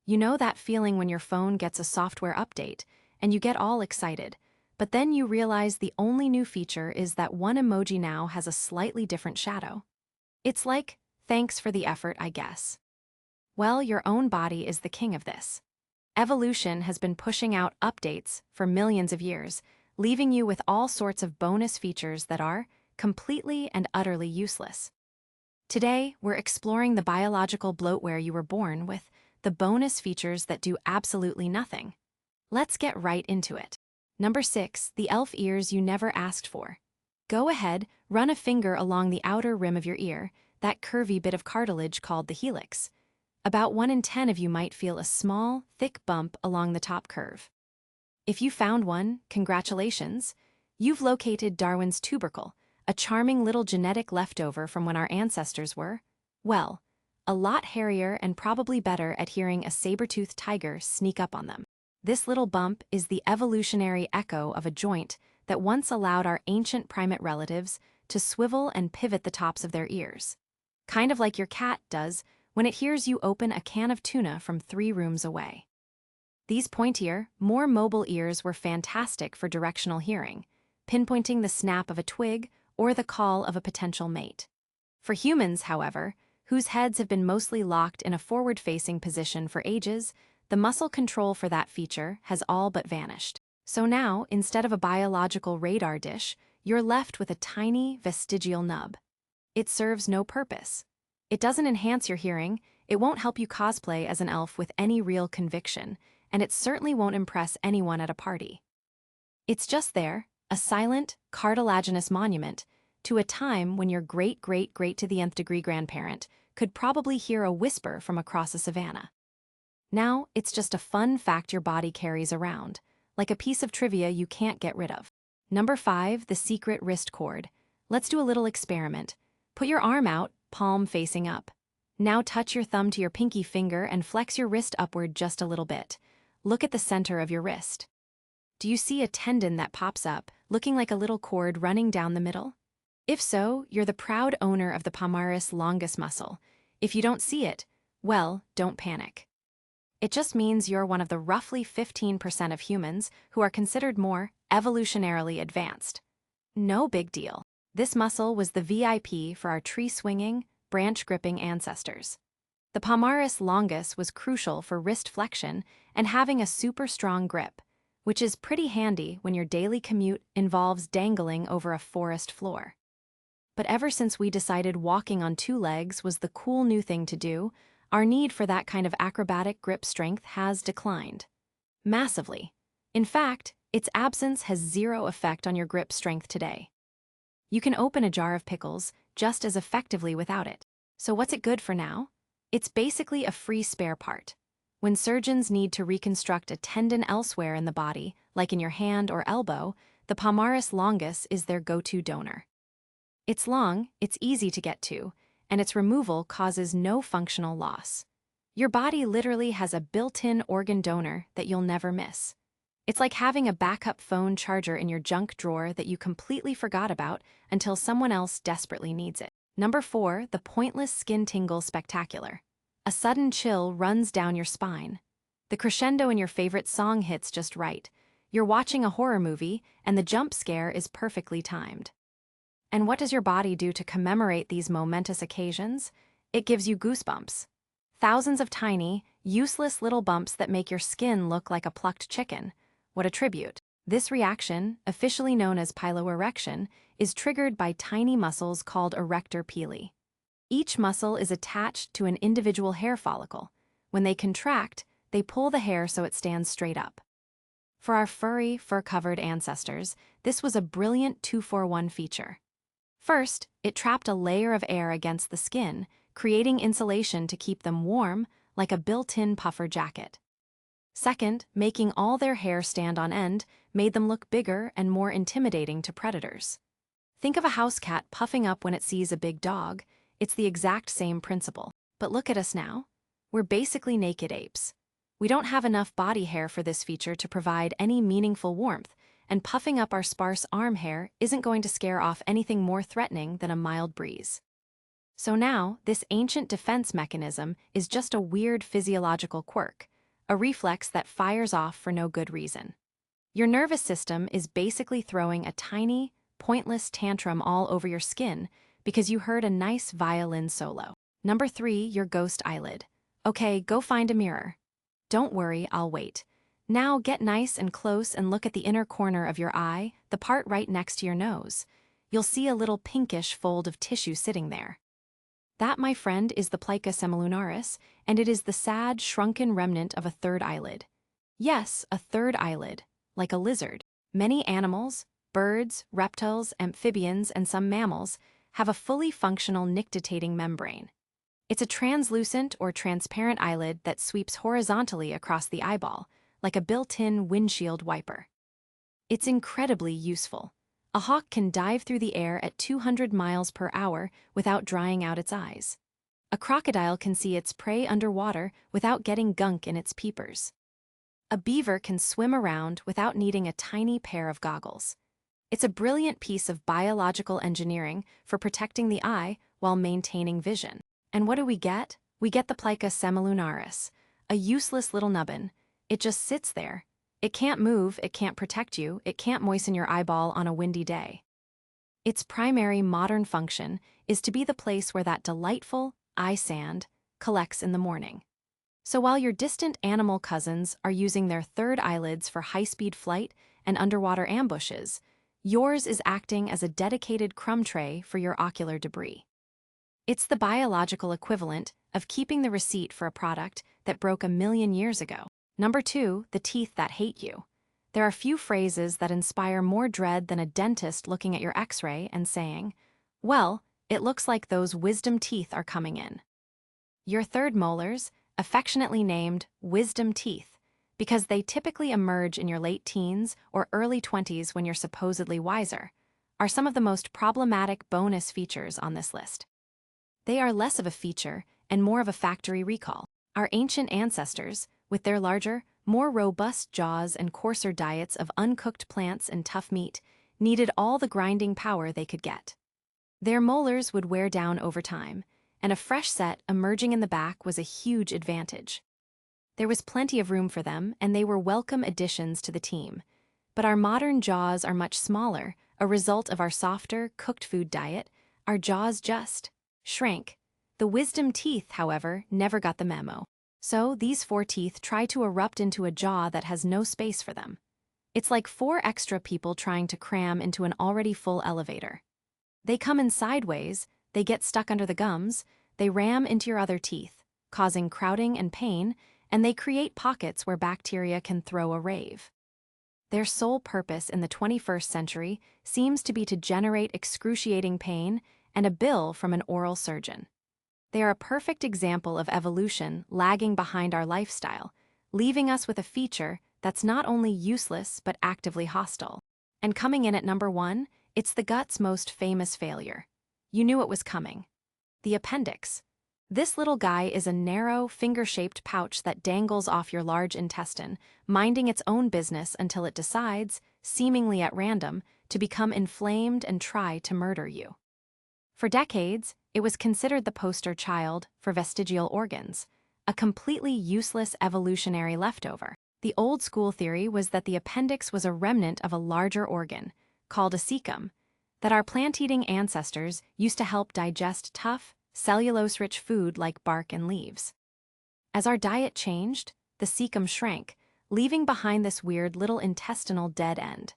You know that feeling when your phone gets a software update, and you get all excited, but then you realize the only new feature is that one emoji now has a slightly different shadow. It's like, thanks for the effort, I guess. Well, your own body is the king of this. Evolution has been pushing out updates for millions of years, leaving you with all sorts of bonus features that are completely and utterly useless. Today, we're exploring the biological bloatware you were born with, the bonus features that do absolutely nothing. Let's get right into it. Number 6, the elf ears you never asked for. Go ahead, run a finger along the outer rim of your ear, that curvy bit of cartilage called the helix. About 1 in 10 of you might feel a small, thick bump along the top curve. If you found one, congratulations. You've located Darwin's tubercle, a charming little genetic leftover from when our ancestors were, well, a lot hairier and probably better at hearing a saber-toothed tiger sneak up on them. This little bump is the evolutionary echo of a joint that once allowed our ancient primate relatives to swivel and pivot the tops of their ears. Kind of like your cat does when it hears you open a can of tuna from 3 rooms away. These pointier, more mobile ears were fantastic for directional hearing, pinpointing the snap of a twig or the call of a potential mate. For humans, however, whose heads have been mostly locked in a forward-facing position for ages, the muscle control for that feature has all but vanished. So now, instead of a biological radar dish, you're left with a tiny vestigial nub. It serves no purpose. It doesn't enhance your hearing, it won't help you cosplay as an elf with any real conviction, and it certainly won't impress anyone at a party. It's just there, a silent, cartilaginous monument to a time when your great-great-great to the nth degree grandparent could probably hear a whisper from across a savanna. Now, it's just a fun fact your body carries around, like a piece of trivia you can't get rid of. Number 5, the secret wrist cord. Let's do a little experiment. Put your arm out, palm facing up. Now touch your thumb to your pinky finger and flex your wrist upward just a little bit. Look at the center of your wrist. Do you see a tendon that pops up, looking like a little cord running down the middle? If so, you're the proud owner of the palmaris longus muscle. If you don't see it, well, don't panic. It just means you're one of the roughly 15% of humans who are considered more evolutionarily advanced. No big deal. This muscle was the VIP for our tree-swinging, branch-gripping ancestors. The palmaris longus was crucial for wrist flexion and having a super strong grip, which is pretty handy when your daily commute involves dangling over a forest floor. But ever since we decided walking on 2 legs was the cool new thing to do, our need for that kind of acrobatic grip strength has declined. Massively. In fact, its absence has 0 effect on your grip strength today. You can open a jar of pickles just as effectively without it. So what's it good for now? It's basically a free spare part. When surgeons need to reconstruct a tendon elsewhere in the body, like in your hand or elbow, the palmaris longus is their go-to donor. It's long, it's easy to get to, and its removal causes no functional loss. Your body literally has a built-in organ donor that you'll never miss. It's like having a backup phone charger in your junk drawer that you completely forgot about until someone else desperately needs it. Number 4, the pointless Skin-Tingle spectacular. A sudden chill runs down your spine. The crescendo in your favorite song hits just right. You're watching a horror movie, and the jump scare is perfectly timed. And what does your body do to commemorate these momentous occasions? It gives you goosebumps. Thousands of tiny, useless little bumps that make your skin look like a plucked chicken. What a tribute. This reaction, officially known as piloerection, is triggered by tiny muscles called erector pili. Each muscle is attached to an individual hair follicle. When they contract, they pull the hair so it stands straight up. For our furry, fur-covered ancestors, this was a brilliant 2-for-1 feature. First, it trapped a layer of air against the skin, creating insulation to keep them warm, like a built-in puffer jacket. Second, making all their hair stand on end made them look bigger and more intimidating to predators. Think of a house cat puffing up when it sees a big dog. It's the exact same principle. But look at us now. We're basically naked apes. We don't have enough body hair for this feature to provide any meaningful warmth, and puffing up our sparse arm hair isn't going to scare off anything more threatening than a mild breeze. So now, this ancient defense mechanism is just a weird physiological quirk, a reflex that fires off for no good reason. Your nervous system is basically throwing a tiny, pointless tantrum all over your skin because you heard a nice violin solo. Number 3, your ghost eyelid. Okay, go find a mirror. Don't worry, I'll wait. Now get nice and close and look at the inner corner of your eye, the part right next to your nose. You'll see a little pinkish fold of tissue sitting there. That, my friend, is the plica semilunaris, and it is the sad, shrunken remnant of a third eyelid. Yes, a third eyelid, like a lizard. Many animals, birds, reptiles, amphibians, and some mammals have a fully functional nictitating membrane. It's a translucent or transparent eyelid that sweeps horizontally across the eyeball, like a built-in windshield wiper. It's incredibly useful. A hawk can dive through the air at 200 miles per hour without drying out its eyes. A crocodile can see its prey underwater without getting gunk in its peepers. A beaver can swim around without needing a tiny pair of goggles. It's a brilliant piece of biological engineering for protecting the eye while maintaining vision. And what do we get? We get the plica semilunaris, a useless little nubbin. It just sits there. It can't move, it can't protect you, it can't moisten your eyeball on a windy day. Its primary modern function is to be the place where that delightful eye sand collects in the morning. So while your distant animal cousins are using their third eyelids for high-speed flight and underwater ambushes, yours is acting as a dedicated crumb tray for your ocular debris. It's the biological equivalent of keeping the receipt for a product that broke 1,000,000 years ago. Number 2, the teeth that hate you. There are few phrases that inspire more dread than a dentist looking at your x-ray and saying, "Well, it looks like those wisdom teeth are coming in." Your third molars, affectionately named wisdom teeth, because they typically emerge in your late teens or early 20s when you're supposedly wiser, are some of the most problematic bonus features on this list. They are less of a feature and more of a factory recall. Our ancient ancestors, with their larger, more robust jaws and coarser diets of uncooked plants and tough meat, needed all the grinding power they could get. Their molars would wear down over time, and a fresh set emerging in the back was a huge advantage. There was plenty of room for them, and they were welcome additions to the team. But our modern jaws are much smaller, a result of our softer, cooked food diet. Our jaws just shrank. The wisdom teeth, however, never got the memo. So these 4 teeth try to erupt into a jaw that has no space for them. It's like 4 extra people trying to cram into an already full elevator. They come in sideways, they get stuck under the gums, they ram into your other teeth, causing crowding and pain, and they create pockets where bacteria can throw a rave. Their sole purpose in the 21st century seems to be to generate excruciating pain and a bill from an oral surgeon. They are a perfect example of evolution lagging behind our lifestyle, leaving us with a feature that's not only useless but actively hostile. And coming in at number 1, it's the gut's most famous failure. You knew it was coming. The appendix. This little guy is a narrow, finger-shaped pouch that dangles off your large intestine, minding its own business until it decides, seemingly at random, to become inflamed and try to murder you. For decades, it was considered the poster child for vestigial organs, a completely useless evolutionary leftover. The old-school theory was that the appendix was a remnant of a larger organ, called a cecum, that our plant-eating ancestors used to help digest tough, cellulose-rich food like bark and leaves. As our diet changed, the cecum shrank, leaving behind this weird little intestinal dead end.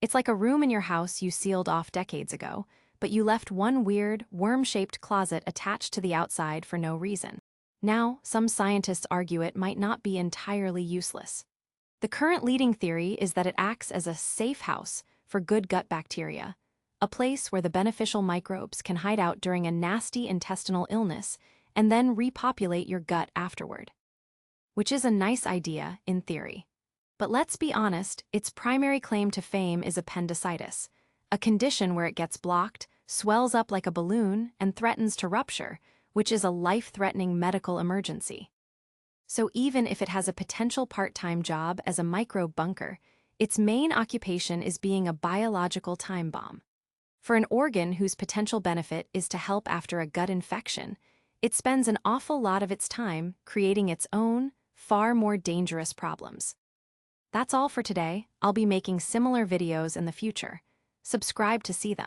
It's like a room in your house you sealed off decades ago, but you left one weird, worm-shaped closet attached to the outside for no reason. Now, some scientists argue it might not be entirely useless. The current leading theory is that it acts as a safe house for good gut bacteria, a place where the beneficial microbes can hide out during a nasty intestinal illness and then repopulate your gut afterward. Which is a nice idea in theory. But let's be honest, its primary claim to fame is appendicitis, a condition where it gets blocked, swells up like a balloon, and threatens to rupture, which is a life-threatening medical emergency. So even if it has a potential part-time job as a microbe bunker, its main occupation is being a biological time bomb. For an organ whose potential benefit is to help after a gut infection, it spends an awful lot of its time creating its own, far more dangerous problems. That's all for today. I'll be making similar videos in the future. Subscribe to see them.